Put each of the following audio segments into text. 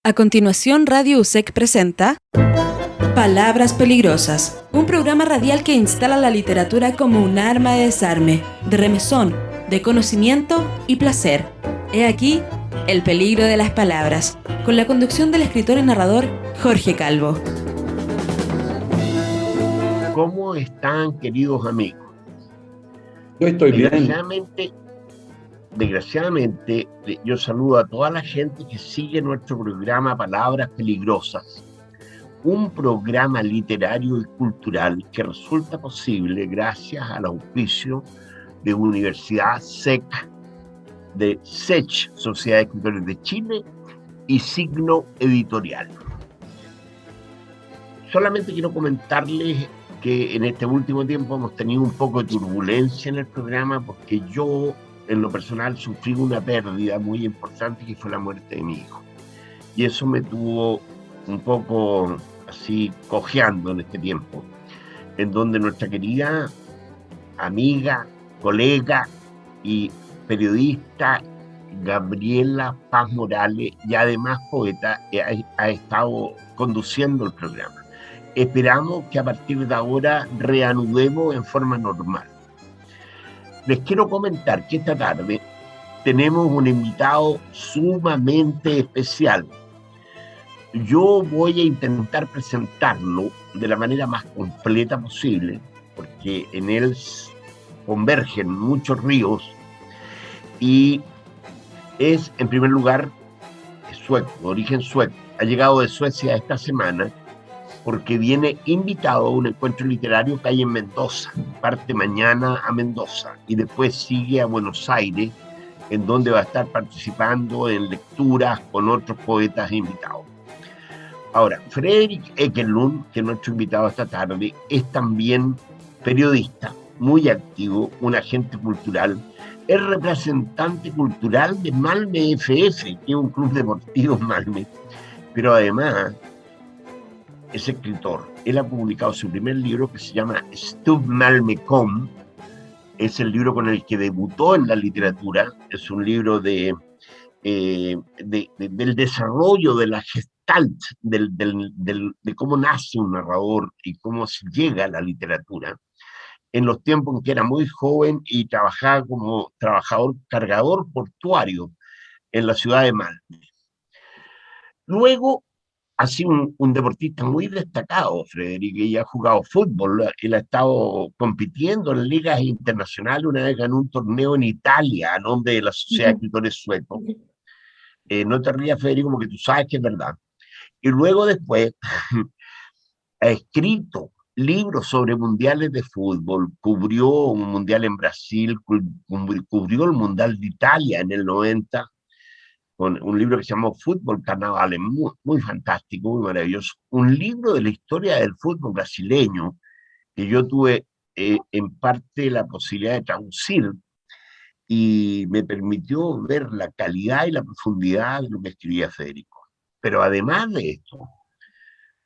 A continuación, Radio USEC presenta Palabras Peligrosas, un programa radial que instala la literatura como un arma de desarme, de remesón, de conocimiento y placer. He aquí el peligro de las palabras, con la conducción del escritor y narrador Jorge Calvo. ¿Cómo están, queridos amigos? Yo estoy bien. Desgraciadamente, yo saludo a toda la gente que sigue nuestro programa Palabras Peligrosas, un programa literario y cultural que resulta posible gracias al auspicio de Universidad SEC, de SECH, Sociedad de Escritores de Chile, y Signo Editorial. Solamente quiero comentarles que en este último tiempo hemos tenido un poco de turbulencia en el programa porque yo, en lo personal, sufrí una pérdida muy importante que fue la muerte de mi hijo. Y eso me tuvo un poco así cojeando en este tiempo, en donde nuestra querida amiga, colega y periodista Gabriela Paz Morales, y además poeta, ha estado conduciendo el programa. Esperamos que a partir de ahora reanudemos en forma normal. Les quiero comentar que esta tarde tenemos un invitado sumamente especial. Yo voy a intentar presentarlo de la manera más completa posible, porque en él convergen muchos ríos y es, en primer lugar, sueco, de origen sueco. Ha llegado de Suecia esta semana porque viene invitado a un encuentro literario que hay en Mendoza. Parte mañana a Mendoza y después sigue a Buenos Aires, en donde va a estar participando en lecturas con otros poetas invitados. Ahora, Fredrik Ekelund, que es nuestro invitado esta tarde, es también periodista, muy activo, un agente cultural, es representante cultural de Malmö FF, que es un club deportivo en Malmö, pero además es escritor. Él ha publicado su primer libro que se llama Stub Malmö Kom. Es el libro con el que debutó en la literatura. Es un libro del desarrollo de la gestalt, de cómo nace un narrador y cómo se llega a la literatura, en los tiempos en que era muy joven y trabajaba como trabajador cargador portuario en la ciudad de Malmö. Luego ha sido un deportista muy destacado, Frederic, y ha jugado fútbol. Él ha estado compitiendo en ligas internacionales. Una vez ganó un torneo en Italia a nombre de la Sociedad de Escritores Suecos. No te rías, Federico, porque tú sabes que es verdad. Y luego después ha escrito libros sobre mundiales de fútbol, cubrió un mundial en Brasil, cubrió el mundial de Italia en el 90, con un libro que se llamó Fútbol Carnaval, muy, muy fantástico, muy maravilloso. Un libro de la historia del fútbol brasileño que yo tuve en parte la posibilidad de traducir y me permitió ver la calidad y la profundidad de lo que escribía Federico. Pero además de esto,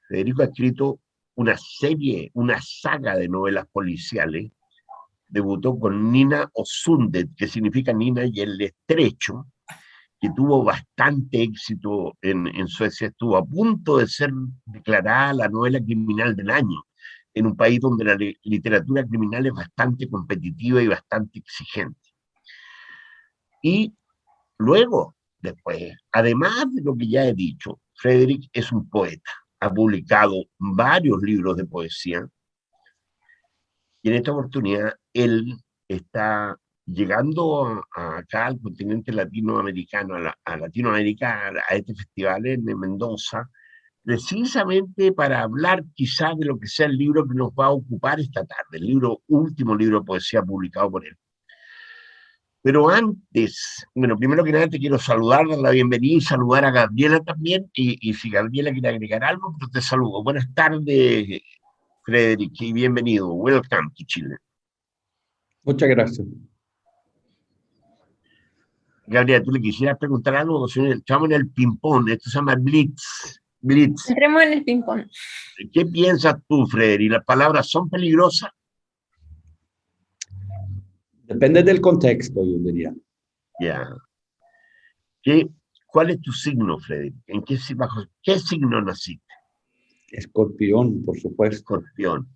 Federico ha escrito una serie, una saga de novelas policiales. Debutó con Nina Osundet, que significa Nina y el Estrecho, que tuvo bastante éxito en Suecia. Estuvo a punto de ser declarada la novela criminal del año, en un país donde la literatura criminal es bastante competitiva y bastante exigente. Y luego, después, además de lo que ya he dicho, Fredrik es un poeta. Ha publicado varios libros de poesía y en esta oportunidad él está llegando acá al continente latinoamericano, a Latinoamérica, a este festival en Mendoza, precisamente para hablar quizás de lo que sea el libro que nos va a ocupar esta tarde, el último libro de poesía publicado por él. Pero antes, bueno, primero que nada te quiero saludar, dar la bienvenida y saludar a Gabriela también, y si Gabriela quiere agregar algo, pues te saludo. Buenas tardes, Frederic, y bienvenido. Welcome to Chile. Muchas gracias. Gabriela, ¿tú le quisieras preguntar algo? Estamos en el ping-pong, esto se llama Blitz. Blitz. Entremos en el ping-pong. ¿Qué piensas tú, Frederic? ¿Las palabras son peligrosas? Depende del contexto, yo diría. Ya. ¿Cuál es tu signo, Frederick? ¿Bajo qué signo naciste? Escorpión, por supuesto. Escorpión.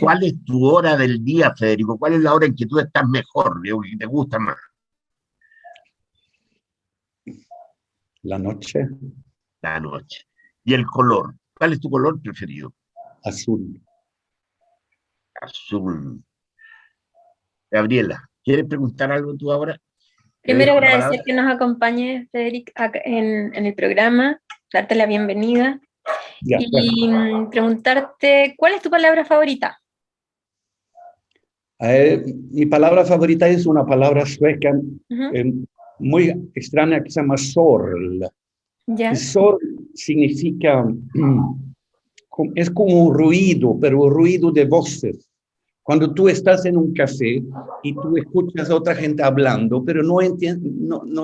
¿Cuál es tu hora del día, Federico? ¿Cuál es la hora en que tú estás mejor, digo, que te gusta más? La noche, La noche. ¿Y el color? ¿Cuál es tu color preferido? azul. Azul. Gabriela, ¿quieres preguntar algo tú ahora? Te Primero dejo la agradecer palabra. que nos acompañes, Federic, acá en el programa, darte la bienvenida Ya, bueno. y preguntarte, ¿cuál es tu palabra favorita? Mi palabra favorita es una palabra sueca Ujú. muy extraña que se llama sorl. ¿Ya? Y sorl significa, es como un ruido, pero un ruido de voces. Cuando tú estás en un café y tú escuchas a otra gente hablando, pero no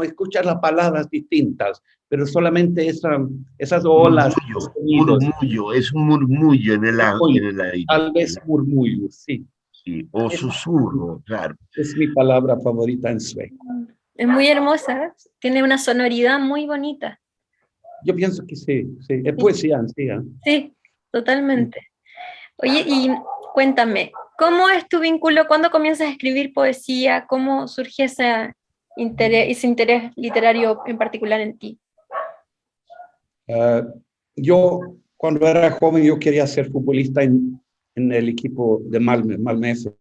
escuchas las palabras distintas, pero solamente esas olas, sonidos, Murmullo, es un murmullo en el aire. tal vez murmullo, sí. Sí, o susurro, claro. Es mi palabra favorita en sueco. Es muy hermosa, tiene una sonoridad muy bonita. Yo pienso que sí, sí. Es Sí. poesía, sí. Sí, totalmente. Oye, y cuéntame, ¿cómo es tu vínculo? ¿Cuándo comienzas a escribir poesía? ¿Cómo surge ese interés literario en particular en ti? Yo, cuando era joven, yo quería ser futbolista en el equipo de Malmö FF.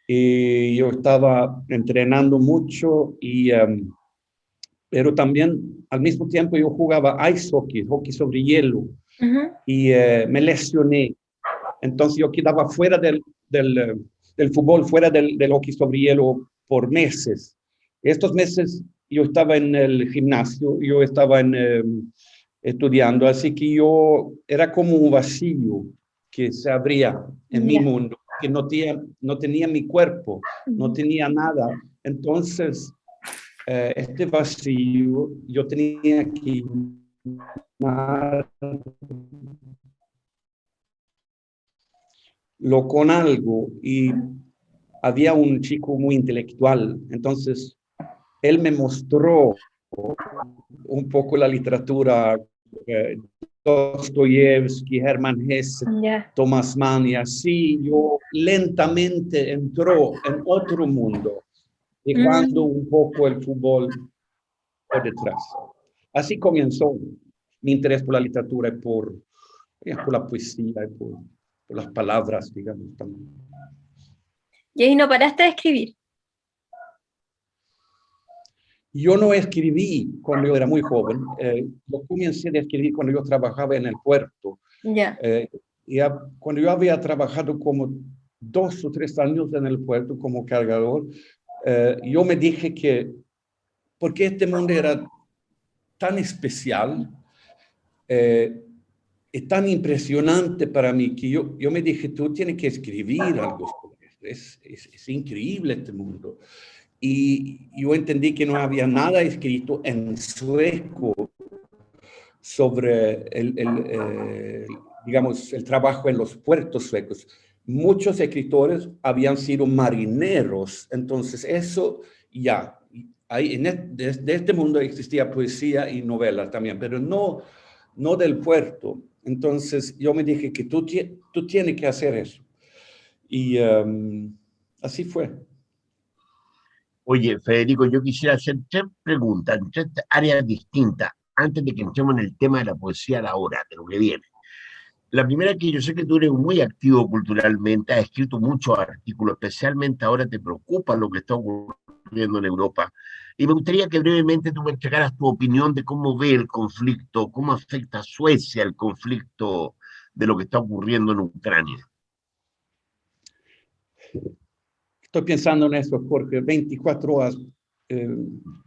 Y yo estaba entrenando mucho, pero también al mismo tiempo yo jugaba ice hockey, hockey sobre hielo, Ujú. y me lesioné. Entonces yo quedaba fuera del fútbol, fuera del hockey sobre hielo por meses. Estos meses yo estaba en el gimnasio, yo estaba estudiando, así que yo era como un vacío que se abría en mi Ya. mundo, que no tenía mi cuerpo, no tenía nada. Entonces, este vacío yo tenía que lo con algo, y había un chico muy intelectual, entonces él me mostró un poco la literatura, Dostoyevsky, Hermann Hesse, Ya. Thomas Mann, y así yo lentamente entró en otro mundo, dejando un poco el fútbol por detrás. Así comenzó mi interés por la literatura y por la poesía y por las palabras, digamos, también. Y ahí no paraste de escribir. Yo no escribí cuando yo era muy joven. Yo comencé a escribir cuando yo trabajaba en el puerto. Ya. Cuando yo había trabajado como 2 o 3 años en el puerto como cargador, yo me dije que, porque este mundo era tan especial, es tan impresionante para mí, que yo me dije, tú tienes que escribir algo sobre esto. Es increíble este mundo. Y yo entendí que no había nada escrito en sueco sobre digamos, el trabajo en los puertos suecos. Muchos escritores habían sido marineros, entonces eso ya, de este mundo existía poesía y novela también, pero no del puerto. Entonces yo me dije que tú tienes que hacer eso. Y así fue. Oye, Federico, yo quisiera hacer 3 preguntas en 3 áreas distintas antes de que entremos en el tema de la poesía a la hora, de lo que viene. La primera es que yo sé que tú eres muy activo culturalmente, has escrito muchos artículos, especialmente ahora te preocupa lo que está ocurriendo en Europa. Y me gustaría que brevemente tú me entregaras tu opinión de cómo ve el conflicto, cómo afecta a Suecia el conflicto de lo que está ocurriendo en Ucrania. Estoy pensando en eso porque 24 horas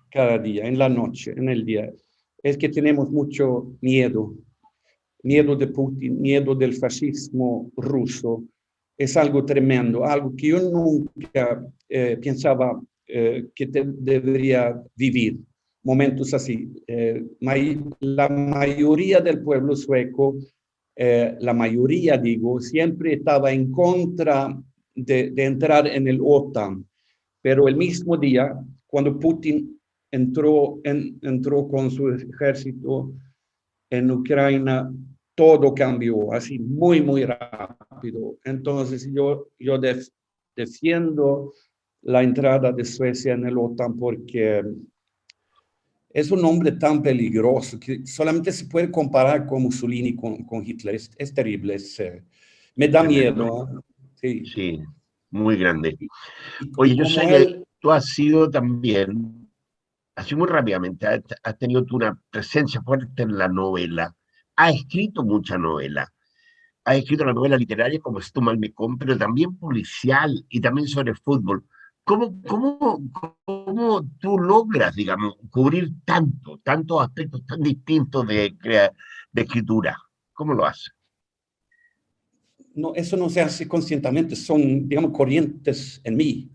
cada día, en la noche, en el día, es que tenemos mucho miedo. Miedo de Putin, miedo del fascismo ruso. Es algo tremendo, algo que yo nunca pensaba que debería vivir. Momentos así. La mayoría del pueblo sueco, la mayoría digo, siempre estaba en contra de entrar en el OTAN. Pero el mismo día, cuando Putin entró con su ejército en Ucrania, todo cambió así muy, muy rápido. Entonces yo defiendo la entrada de Suecia en el OTAN porque es un hombre tan peligroso que solamente se puede comparar con Mussolini, con Hitler. Es terrible. Me da miedo. Sí. Sí, muy grande. Y Oye, yo como sé que él, tú has sido también, así muy rápidamente, has tenido tú una presencia fuerte en la novela. Has escrito mucha novela. Has escrito la novela literaria como Si tú mal me compras, pero también policial y también sobre fútbol. ¿Cómo tú logras, digamos, cubrir tantos aspectos tan distintos de escritura? ¿Cómo lo haces? no, eso no se hace conscientemente, son, digamos, corrientes en mí.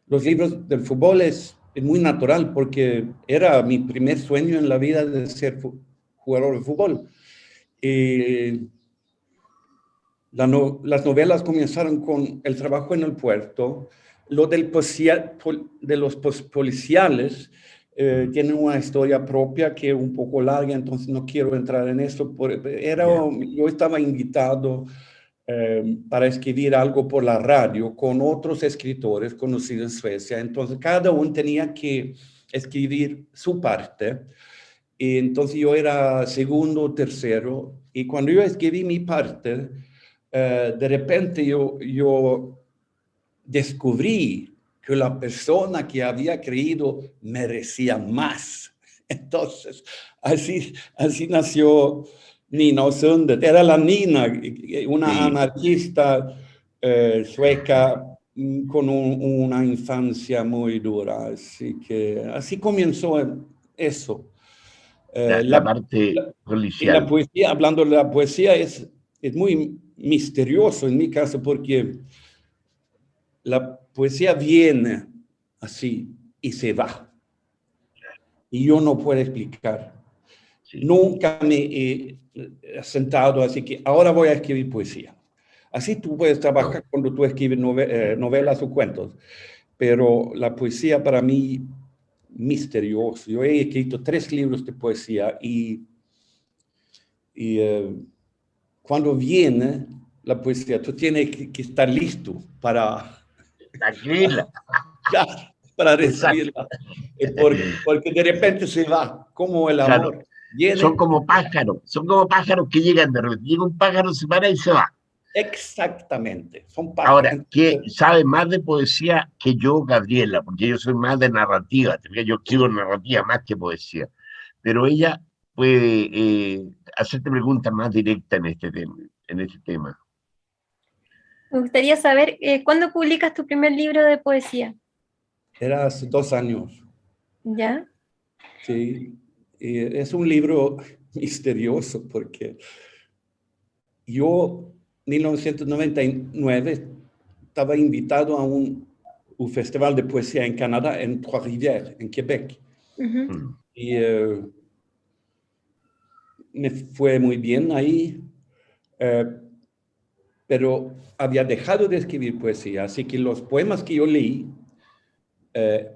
Los libros del fútbol es muy natural porque era mi primer sueño en la vida de ser jugador de fútbol. Las novelas comenzaron con el trabajo en el puerto. Lo del de los policiales tiene una historia propia que es un poco larga, entonces no quiero entrar en eso. Yo estaba invitado para escribir algo por la radio con otros escritores conocidos en Suecia. Entonces cada uno tenía que escribir su parte. Y entonces yo era segundo o tercero. Y cuando yo escribí mi parte, de repente yo descubrí que la persona que había creído merecía más. Entonces, así nació Nina Sundet. Era la Nina, una Sí, anarquista sueca con una infancia muy dura. Así que así comenzó eso. Eh, la la, parte la- y la policial. poesía, hablando de la poesía, es muy misterioso en mi caso porque la poesía viene así y se va. Y yo no puedo explicar. Sí. Nunca me he sentado así que ahora voy a escribir poesía. Así tú puedes No. trabajar cuando tú escribes novelas o cuentos, pero la poesía para mí misterioso. Yo he escrito 3 libros de poesía y cuando viene la poesía, tú tienes que estar listo Tranquila. ya, para Exacto. recibirla. Porque de repente se va, como el Claro. amor. Viene y se va. Son como pájaros que llegan de repente. Llega un pájaro, se para y se va. Exactamente, son pájaros. Ahora, ¿qué Entonces, sabe más de poesía que yo, Gabriela? Porque yo soy más de narrativa. Yo escribo narrativa más que poesía. Pero ella puede hacerte preguntas más directas en este tema. Me gustaría saber, ¿cuándo publicas tu primer libro de poesía? era hace 2 años, ¿Ya? ¿sí? Y es un libro misterioso porque yo, en 1999, estaba invitado a un festival de poesía en Canadá, en Trois-Rivières, en Quebec. Ujú. Mm. Y me fue muy bien ahí, eh, pero había dejado de escribir poesía, así que los poemas que yo leí eh,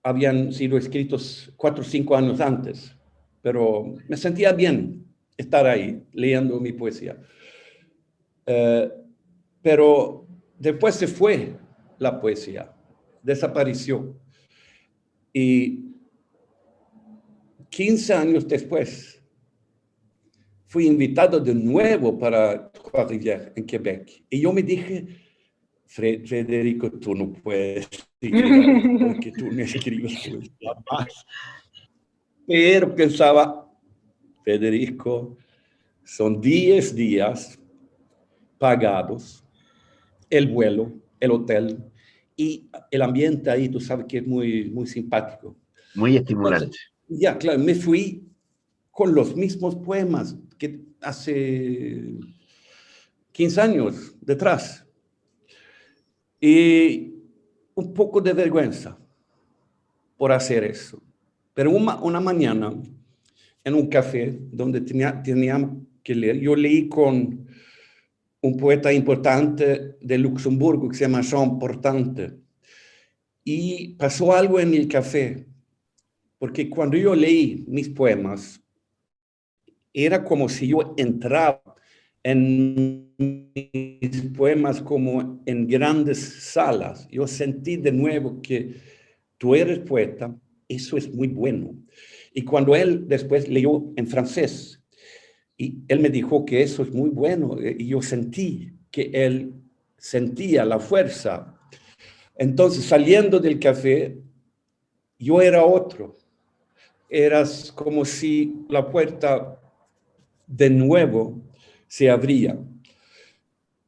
habían sido escritos 4 o 5 años antes, pero me sentía bien estar ahí leyendo mi poesía. Eh, pero después se fue la poesía, desapareció. Y 15 años después fui invitado de nuevo para Trois-Rivières, en Quebec. Y yo me dije, Federico, tú no puedes seguir ahí porque tú no escribes poesía más. Pero pensaba, Federico, son 10 días pagados, el vuelo, el hotel y el ambiente ahí, tú sabes que es muy, muy simpático. Muy Entonces, estimulante. ya, claro, me fui con los mismos poemas que hace 15 años detrás. Y un poco de vergüenza por hacer eso. Pero una mañana, en un café donde tenía que leer, yo leí con un poeta importante de Luxemburgo que se llama Jean Portante. Y pasó algo en el café, porque cuando yo leí mis poemas, era como si yo entraba en mis poemas como en grandes salas. Yo sentí de nuevo que tú eres poeta, eso es muy bueno. Y cuando él después leyó en francés, y él me dijo que eso es muy bueno, y yo sentí que él sentía la fuerza. Entonces, saliendo del café, yo era otro. Eras como si la puerta de nuevo se abría.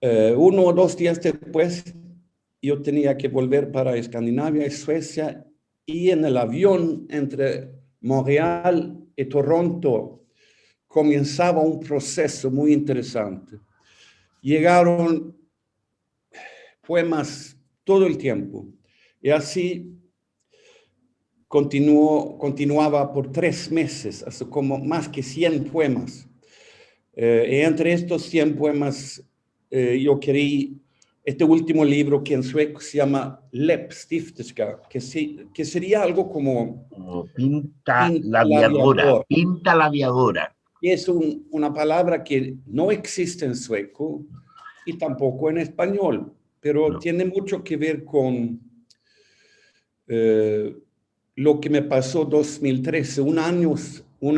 1 o 2 días después, yo tenía que volver para Escandinavia y Suecia, y en el avión entre Montreal y Toronto comenzaba un proceso muy interesante. Llegaron poemas todo el tiempo, y así continuaba por 3 meses, así como más que 100 poemas. Y entre estos 100 poemas, yo quería este último libro que en sueco se llama Läppstifterska, que sería algo como Como pinta la pinta aviadora, labiador. pinta la aviadora. Y es una palabra que no existe en sueco y tampoco en español, pero No. tiene mucho que ver con lo que me pasó 2013, un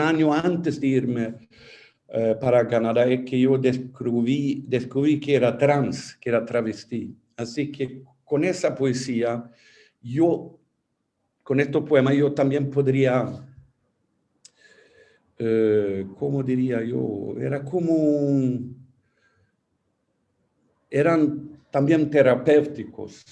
año antes de irme para Canadá, es que yo descubrí que era trans, que era travesti. Así que con esa poesía, con estos poemas, yo también podría, ¿cómo diría yo? Eran también terapéuticos.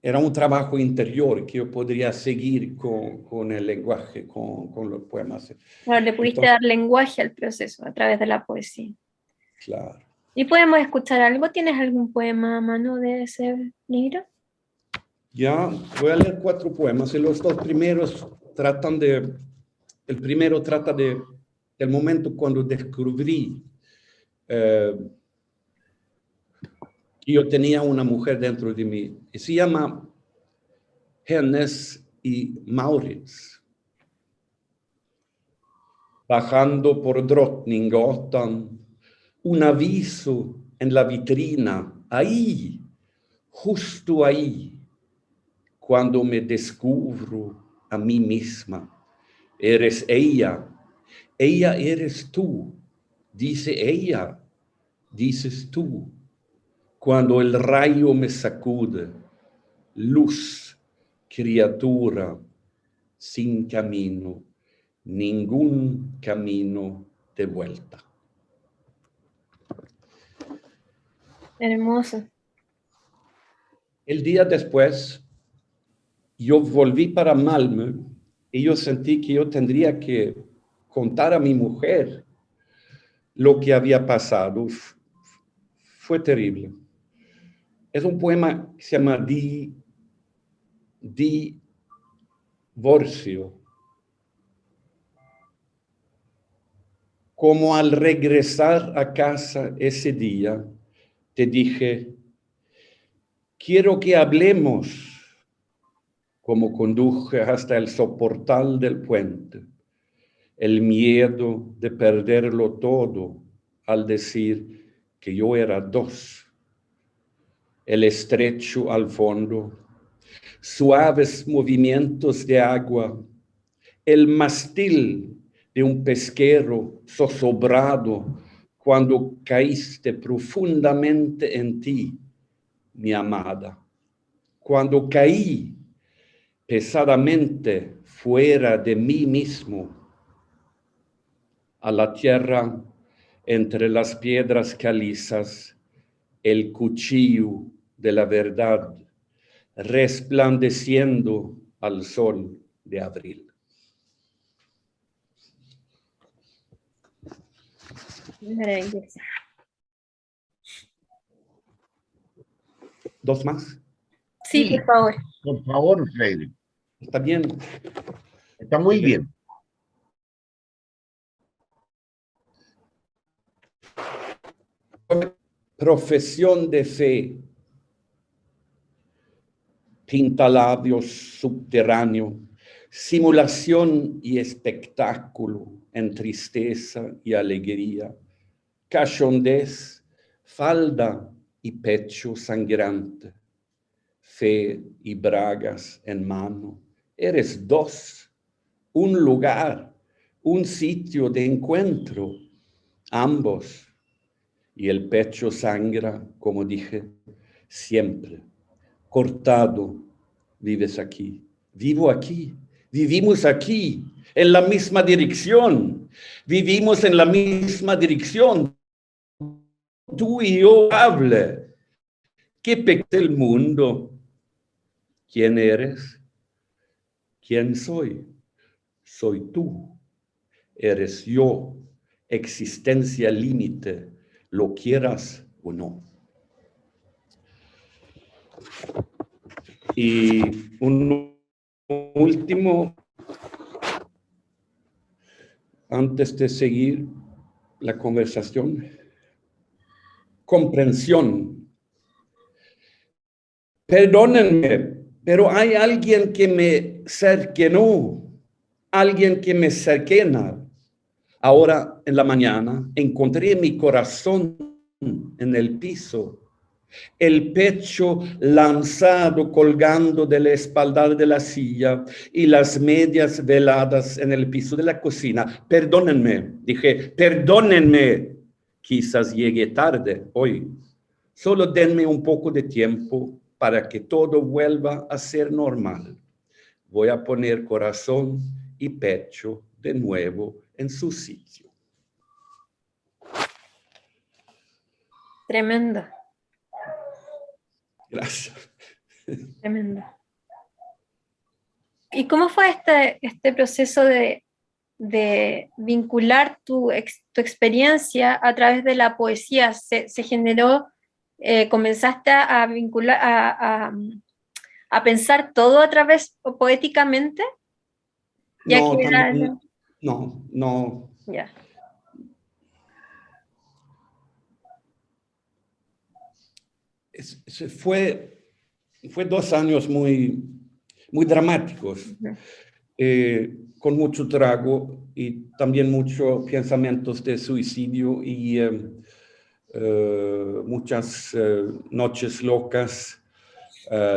Era un trabajo interior que yo podría seguir con el lenguaje, con los poemas. Claro, le pudiste Entonces, dar lenguaje al proceso a través de la poesía. claro. ¿Y podemos escuchar algo? ¿Tienes algún poema a mano de ese libro? Ya voy a leer 4 poemas y los 2 primeros el primero trata del momento cuando descubrí que yo tenía una mujer dentro de mí. Y se llama Hennes y Maurits. Bajando por Drottninggatan, un aviso en la vitrina, ahí, justo ahí, cuando me descubro a mí misma. Eres ella eres tú, dice ella, dices tú. Cuando el rayo me sacude, luz, criatura, sin camino, ningún camino de vuelta. Hermoso. El día después, yo volví para Malmö y yo sentí que yo tendría que contar a mi mujer lo que había pasado. Fue terrible. Es un poema que se llama Divorcio. Como al regresar a casa ese día, te dije, quiero que hablemos, como conduje hasta el soportal del puente, el miedo de perderlo todo al decir que yo era 2, el estrecho al fondo, suaves movimientos de agua, el mastil de un pesquero zozobrado cuando caíste profundamente en ti, mi amada. Cuando caí pesadamente fuera de mí mismo, a la tierra entre las piedras calizas, el cuchillo de la verdad, resplandeciendo al sol de abril. Maravilloso. 2 más. Sí, por favor. Por favor, Frederick. ¿Está bien? Está muy bien. Profesión de fe. pintalabios subterráneo, simulación y espectáculo en tristeza y alegría, cachondez, falda y pecho sangrante, fe y bragas en mano. Eres dos, un lugar, un sitio de encuentro, ambos. Y el pecho sangra, como dije, siempre. Cortado, vives aquí. Vivo aquí. Vivimos aquí, en la misma dirección. Vivimos en la misma dirección. Tú y yo hable. ¿Qué peca el mundo? ¿Quién eres? ¿Quién soy? Soy tú. Eres yo. Existencia límite, lo quieras o no. Y un último, antes de seguir la conversación, comprensión. Perdónenme, pero hay alguien que me cercenó, alguien que me cercena. Ahora en la mañana encontré mi corazón en el piso, el pecho lanzado colgando de la espalda de la silla y las medias veladas en el piso de la cocina. Perdónenme, dije, perdónenme. Quizás llegue tarde hoy. Solo denme un poco de tiempo para que todo vuelva a ser normal. Voy a poner corazón y pecho de nuevo en su sitio. Tremendo. Gracias. Tremendo. ¿Y cómo fue este proceso de vincular tu experiencia a través de la poesía? ¿Se generó, comenzaste a vincular, a pensar todo a través poéticamente? Ya No, que también, no. Ya. Fue 2 años muy dramáticos, con mucho trago y también muchos pensamientos de suicidio y muchas noches locas,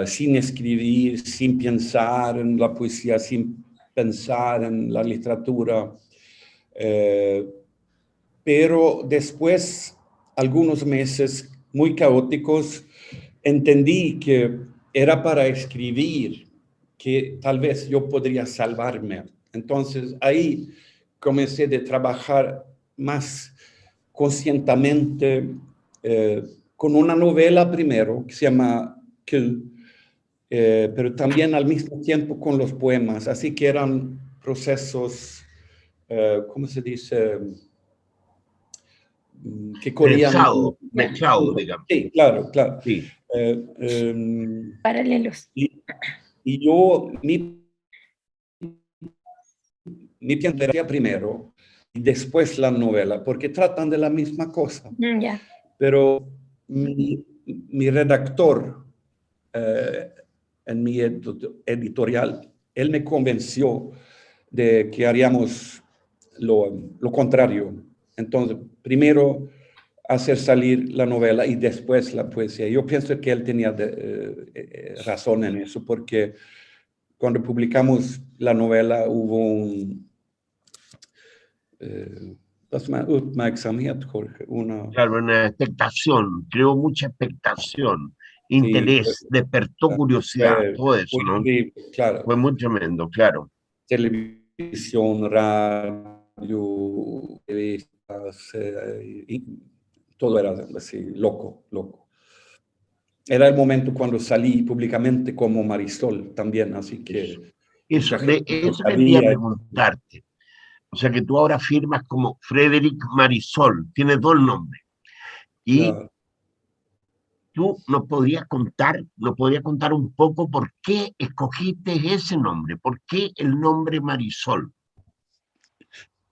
sin escribir, sin pensar en la poesía, sin pensar en la literatura. Pero después, algunos meses muy caóticos, entendí que era para escribir, que tal vez yo podría salvarme. Entonces ahí comencé a trabajar más conscientemente con una novela primero que se llama Kill, pero también al mismo tiempo con los poemas. Así que eran procesos, ¿cómo se dice? Que corrían mezclado, digamos. Sí, claro. Sí. Paralelos. Y yo, mi pienso primero y después la novela, porque tratan de la misma cosa. Ya. Pero mi redactor en mi editorial, él me convenció de que haríamos lo contrario. Entonces, primero hacer salir la novela y después la poesía. Yo pienso que él tenía razón en eso, porque cuando publicamos la novela hubo una expectación, creó mucha expectación, interés, sí, despertó curiosidad, todo eso, ¿no? Increíble, claro. Fue muy tremendo, claro. Televisión, radio, revistas, todo era así, loco. Era el momento cuando salí públicamente como Marisol también, así que... Eso quería preguntarte. O sea que tú ahora firmas como Frédéric Marisol, tienes 2 nombres. Y claro. tú nos podrías contar un poco por qué escogiste ese nombre, por qué el nombre Marisol.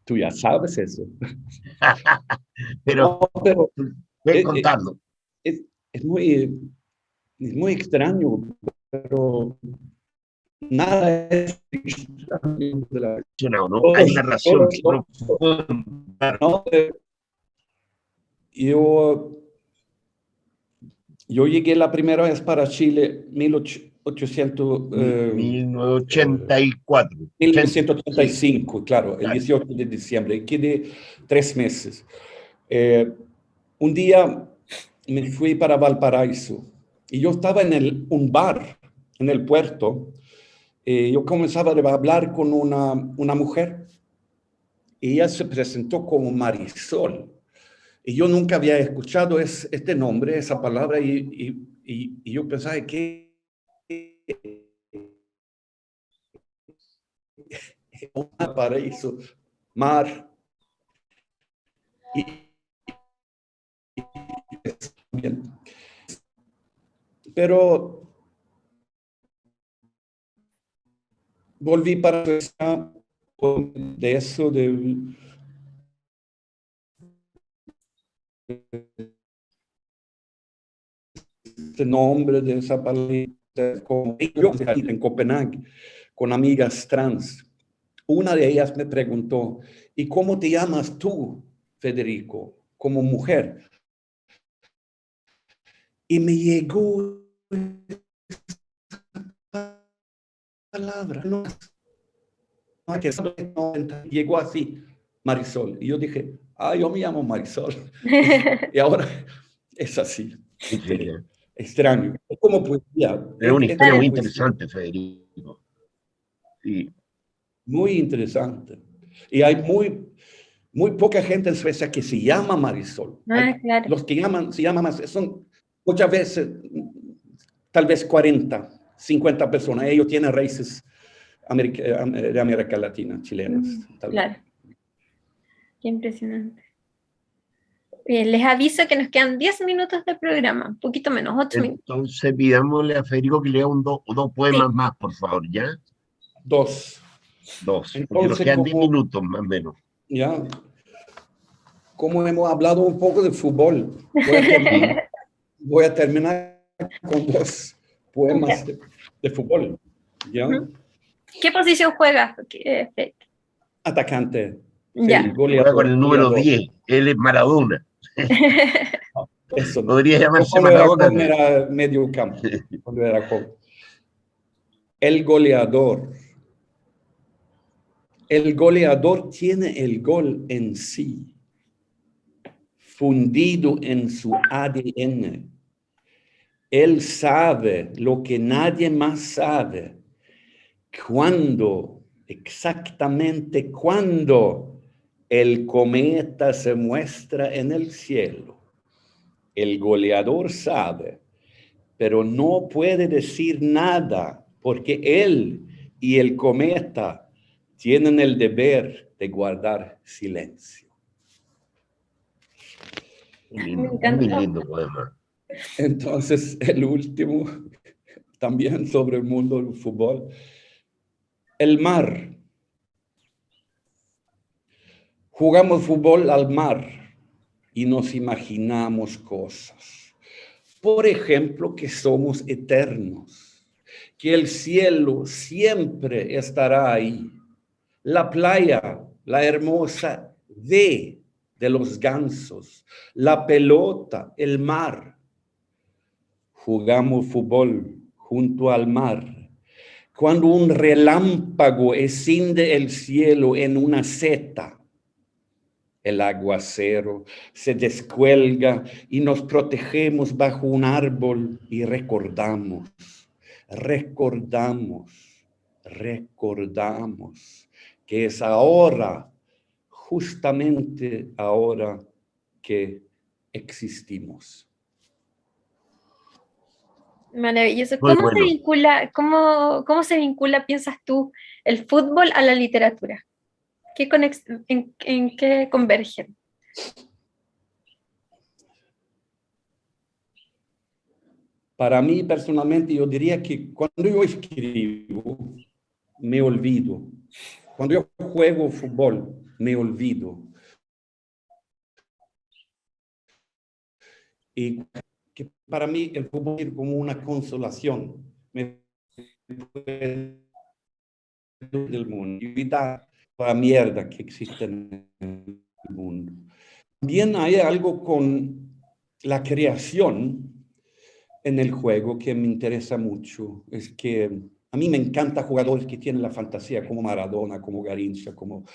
Tú ya sabes eso. pero puedes contarlo. Es muy extraño, pero nada es de la, ¿no? Hay una razón todos, profunda. no, yo llegué la primera vez para Chile 1984. 1985, claro, el Claro. 18 de diciembre. Y quedé 3 meses. Un día me fui para Valparaíso y yo estaba en un bar en el puerto. Yo comenzaba a hablar con una mujer y ella se presentó como Marisol. Y yo nunca había escuchado este nombre, esa palabra, y yo pensaba que un paraíso, mar, y bien. Pero volví para de eso, de este nombre, de esa palabra, como yo en Copenhague, con amigas trans. Una de ellas me preguntó, ¿y cómo te llamas tú, Federico, como mujer? Y me llegó palabra, no, llegó así, Marisol. Y yo dije, yo me llamo Marisol. Y ahora es así. Extraño. Es como poesía. Es una historia muy poesía. interesante, Federico. Sí. Muy interesante. Y hay muy poca gente en Suecia que se llama Marisol. Claro. Los que se llaman más, son muchas veces, tal vez 40, 50 personas. Ellos tienen raíces de América Latina, chilenas. Claro. Qué impresionante. Les aviso que nos quedan 10 minutos de programa, un poquito menos, 8 minutos. Entonces pidámosle a Federico que lea dos poemas más, por favor, ¿ya? 2. Porque nos quedan 10 minutos más o menos. Ya. Como hemos hablado un poco de fútbol, voy a terminar con 2 poemas de fútbol. ¿Ya? ¿Qué posición juegas? Atacante. Ya. Sí, goleador, con el número 10, él es Maradona. Eso no. Podría llamarse cuando Maradona. Era medio campo. Cuando era joven. El goleador. El goleador tiene el gol en sí, fundido en su ADN. Él sabe lo que nadie más sabe. Exactamente cuando el cometa se muestra en el cielo. El goleador sabe, pero no puede decir nada porque él y el cometa tienen el deber de guardar silencio. Muy lindo poema. Entonces, el último, también sobre el mundo del fútbol. El mar. Jugamos fútbol al mar y nos imaginamos cosas. Por ejemplo, que somos eternos, que el cielo siempre estará ahí. La playa, la hermosa de los gansos, la pelota, el mar. Jugamos fútbol junto al mar. Cuando un relámpago escinde el cielo en una seta, el aguacero se descuelga y nos protegemos bajo un árbol y recordamos que es ahora, justamente ahora que existimos. Maravilloso. ¿Cómo se vincula, piensas tú, el fútbol a la literatura? ¿En qué convergen? Para mí, personalmente, yo diría que cuando yo escribo, me olvido. Cuando yo juego fútbol, me olvido. Y que para mí el fútbol es como una consolación. Me del mundo y evitar la mierda que existe en el mundo. También hay algo con la creación en el juego que me interesa mucho. Es que a mí me encantan jugadores que tienen la fantasía, como Maradona, como Garrincha, como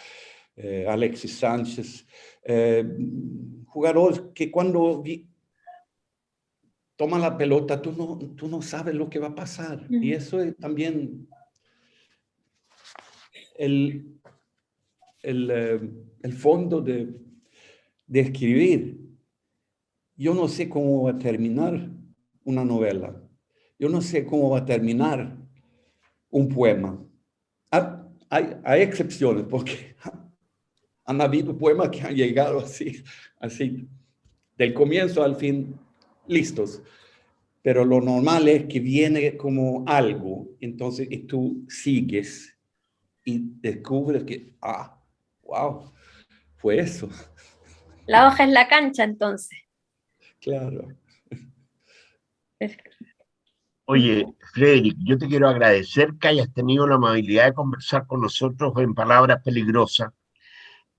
Alexis Sánchez. Jugadores que cuando toman la pelota, tú no sabes lo que va a pasar. Y eso es también el fondo de escribir. Yo no sé cómo va a terminar una novela. Yo no sé cómo va a terminar un poema. Hay excepciones, porque han habido poemas que han llegado así, del comienzo al fin, listos. Pero lo normal es que viene como algo, entonces y tú sigues y descubres que, wow, fue eso. La hoja es la cancha, entonces. Claro. Oye, Frederick, yo te quiero agradecer que hayas tenido la amabilidad de conversar con nosotros en Palabras Peligrosas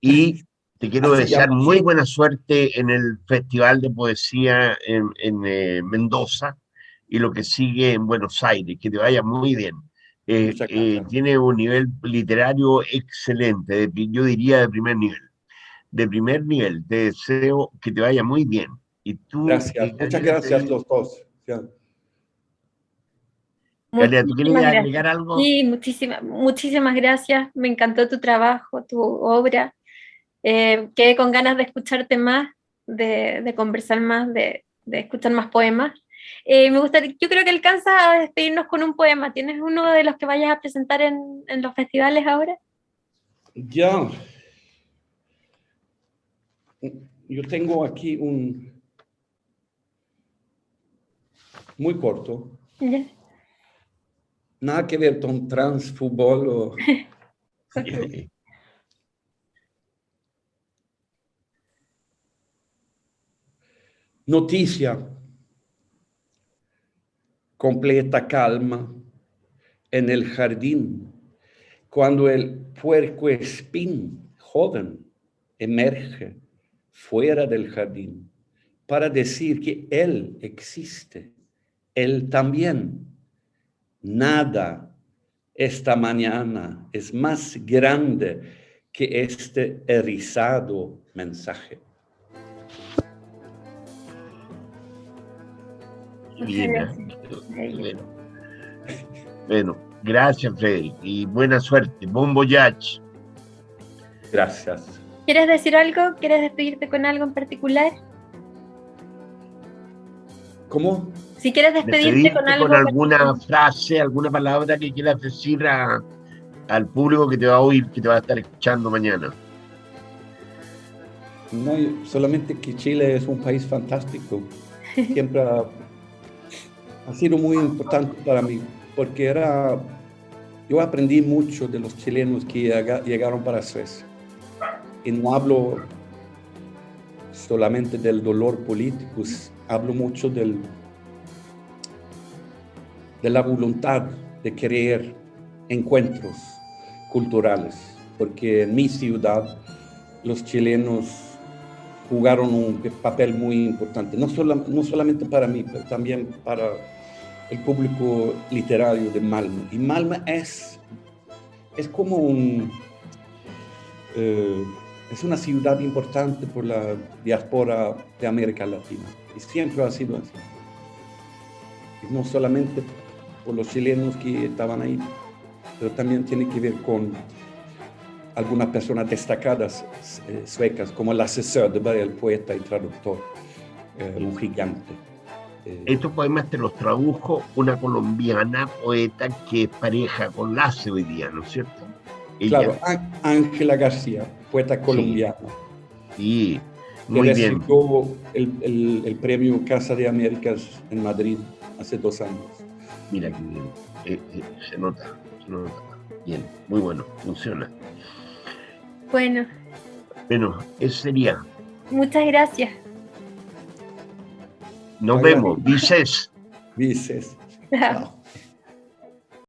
y te quiero Así desear llama, muy sí. buena suerte en el Festival de Poesía en Mendoza y lo que sigue en Buenos Aires, que te vaya muy bien. Muchas gracias. Tiene un nivel literario excelente, yo diría de primer nivel. De primer nivel, te deseo que te vaya muy bien. Y tú, Gracias. Muchas Galera, gracias los dos. Ya. Galera, ¿tú quieres Muchísimas agregar gracias. algo? Sí, muchísimas gracias. Me encantó tu trabajo, tu obra. Quedé con ganas de escucharte más, de conversar más, de escuchar más poemas. Yo creo que alcanza a despedirnos con un poema. ¿Tienes uno de los que vayas a presentar en los festivales ahora? Ya. Yo tengo aquí un muy corto. Ya. Nada que ver con transfútbol o... Ok. Noticia. Completa calma en el jardín, cuando el puercoespín joven emerge fuera del jardín para decir que él existe, él también. Nada esta mañana es más grande que este erizado mensaje. Bien, ¿eh? Gracias. Bueno, gracias, Frederick, y buena suerte. Bon voyage. Gracias. ¿Quieres decir algo? ¿Quieres despedirte con algo en particular? ¿Cómo? Si quieres despedirte con Despedirte con algo en alguna particular. frase, alguna palabra que quieras decir al público que te va a oír, que te va a estar escuchando mañana. No, solamente que Chile es un país fantástico. Siempre ha sido muy importante para mí, porque yo aprendí mucho de los chilenos que llegaron para Suecia. Y no hablo solamente del dolor político, hablo mucho de la voluntad de querer encuentros culturales, porque en mi ciudad los chilenos jugaron un papel muy importante, no solamente para mí, pero también para el público literario de Malmö. Y Malmö es como es una ciudad importante por la diáspora de América Latina, y siempre ha sido así. Y no solamente por los chilenos que estaban ahí, pero también tiene que ver con algunas personas destacadas suecas, como el asesor de Berg, el poeta y traductor, un gigante. Estos poemas te los tradujo una colombiana poeta que es pareja con Lasse hoy día, ¿no es cierto? Claro, Ángela García, poeta colombiana. Sí, muy bien. Recibió el premio Casa de Américas en Madrid hace 2 años. Mira que bien. Se nota. Bien, muy bueno, funciona. Bueno, Eso sería. muchas gracias. Nos vemos. Vices. Vices. Chao. Chao.